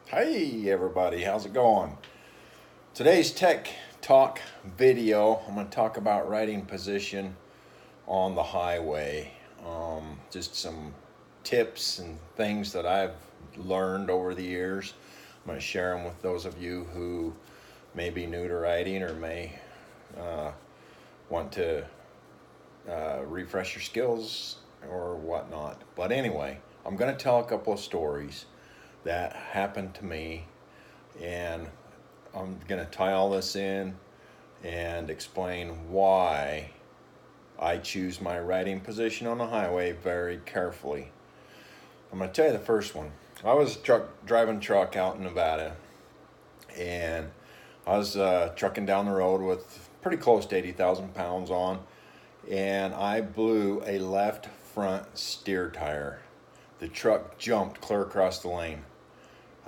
Hey everybody, how's it going? Today's tech talk video, I'm going to talk about riding position on the highway. Just some tips and things that I've learned over the years. I'm going to share them with those of you who may be new to riding or may uh, want to refresh your skills or whatnot. But anyway, I'm going to tell a couple of stories that happened to me, and I'm going to tie all this in and explain why I choose my riding position on the highway very carefully. I'm going to tell you the first one. I was driving truck out in Nevada, and I was trucking down the road with pretty close to 80,000 pounds on, and I blew a left front steer tire. The truck jumped clear across the lane.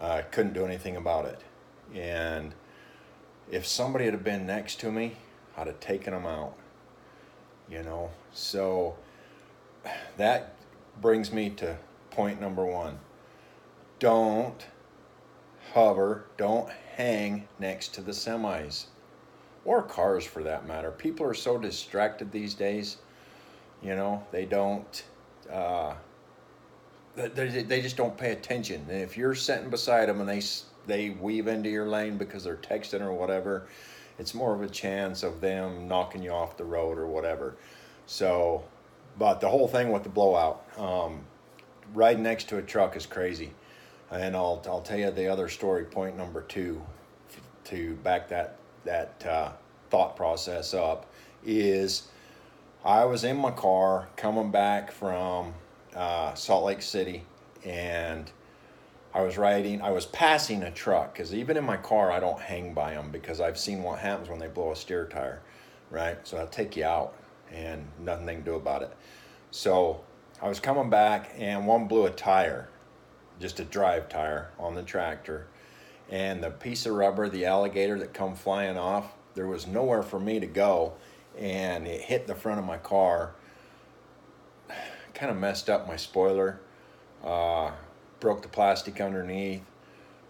I couldn't do anything about it. And if somebody had been next to me, I'd have taken them out, you know. So that brings me to point number one. Don't hover, don't hang next to the semis or cars for that matter. People are so distracted these days, you know, they don't, they just don't pay attention. And if you're sitting beside them and they weave into your lane because they're texting or whatever, it's more of a chance of them knocking you off the road or whatever. So, but the whole thing with the blowout, riding next to a truck is crazy. And I'll tell you the other story, point number two, to back that thought process up, is I was in my car coming back from Salt Lake City, and I was passing a truck, because even in my car I don't hang by them because I've seen what happens when they blow a steer tire, right? So I'll take you out and nothing they can do about it. So I was coming back and one blew a tire, just a drive tire on the tractor, and the piece of rubber, the alligator that come flying off, there was nowhere for me to go, and it hit the front of my car, kind of messed up my spoiler, broke the plastic underneath,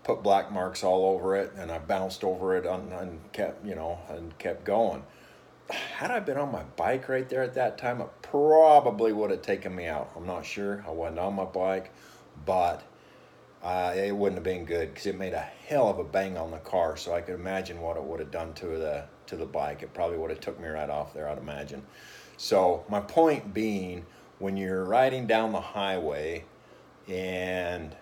put black marks all over it, and I bounced over it and kept going. Had I been on my bike right there at that time, it probably would have taken me out. I'm not sure. I wasn't on my bike, but it wouldn't have been good because it made a hell of a bang on the car. So I could imagine what it would have done to the bike. It probably would have took me right off there, I'd imagine. So my point being, when you're riding down the highway and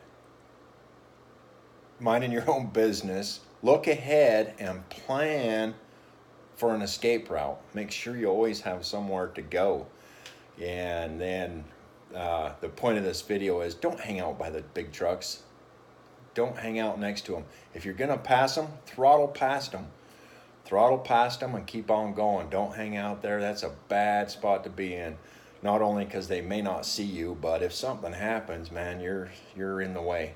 minding your own business, look ahead and plan for an escape route. Make sure you always have somewhere to go. And then the point of this video is, don't hang out by the big trucks. Don't hang out next to them. If you're going to pass them, throttle past them. Throttle past them and keep on going. Don't hang out there. That's a bad spot to be in. Not only because they may not see you, but if something happens, man, you're in the way,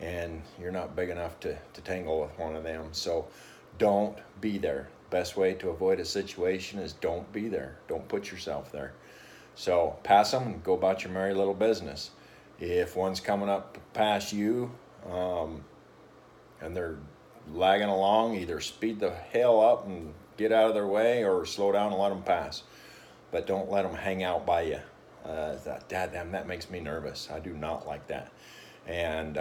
and you're not big enough to tangle with one of them. So don't be there. Best way to avoid a situation is don't be there. Don't put yourself there. So pass them and go about your merry little business. If one's coming up past you, and they're lagging along, either speed the hell up and get out of their way, or slow down and let them pass. But don't let them hang out by you. That makes me nervous. I do not like that. And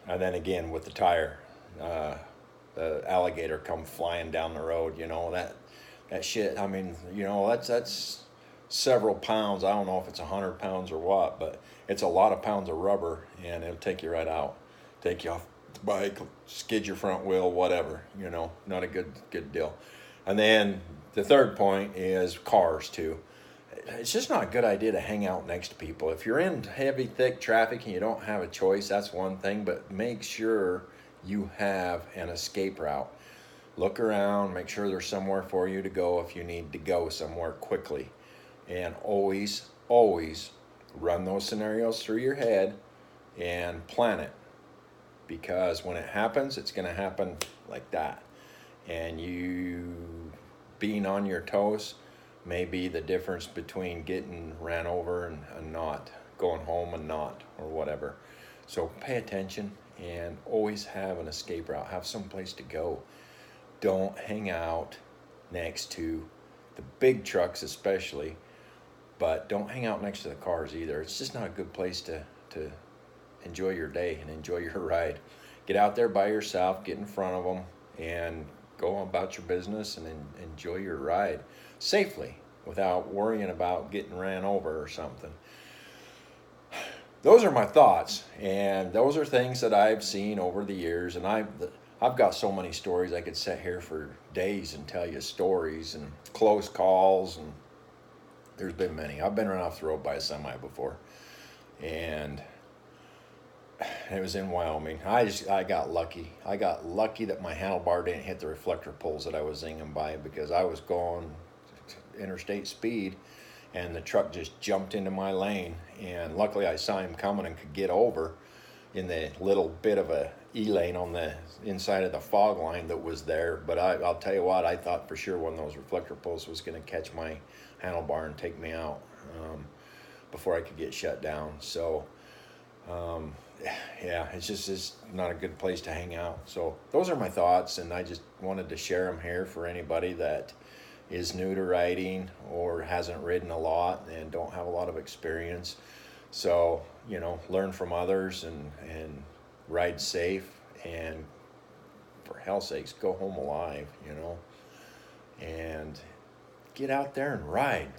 then again with the tire, the alligator come flying down the road. You know that shit. I mean, you know, that's several pounds. I don't know if it's 100 pounds or what, but it's a lot of pounds of rubber, and it'll take you right out. Take you off the bike, skid your front wheel, whatever. You know, not a good deal. And then the third point is cars too. It's just not a good idea to hang out next to people. If you're in heavy, thick traffic and you don't have a choice, that's one thing, but make sure you have an escape route. Look around, make sure there's somewhere for you to go if you need to go somewhere quickly. And always run those scenarios through your head and plan it. Because when it happens, it's going to happen like that. And you being on your toes may be the difference between getting ran over and not, going home and not, or whatever. So pay attention and always have an escape route. Have some place to go. Don't hang out next to the big trucks especially, but don't hang out next to the cars either. It's just not a good place to enjoy your day and enjoy your ride. Get out there by yourself, get in front of them, and go about your business and enjoy your ride safely without worrying about getting ran over or something. Those are my thoughts, and those are things that I've seen over the years, and I've got so many stories. I could sit here for days and tell you stories and close calls, and there's been many. I've been run off the road by a semi before, and it was in Wyoming. I got lucky. I got lucky that my handlebar didn't hit the reflector poles that I was zinging by, because I was going interstate speed and the truck just jumped into my lane, and luckily I saw him coming and could get over in the little bit of a E-lane on the inside of the fog line that was there. But I'll tell you what, I thought for sure one of those reflector poles was going to catch my handlebar and take me out before I could get shut down. So yeah, it's not a good place to hang out. So those are my thoughts, and I just wanted to share them here for anybody that is new to riding or hasn't ridden a lot and don't have a lot of experience. So, you know, learn from others and ride safe, and for hell's sakes, go home alive, you know, and get out there and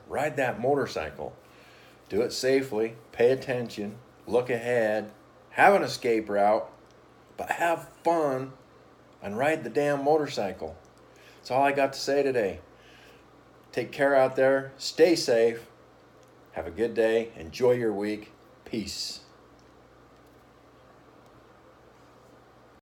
ride that motorcycle. Do it safely, pay attention, look ahead, have an escape route, but have fun and ride the damn motorcycle. That's all I got to say today. Take care out there, stay safe, have a good day, enjoy your week, peace.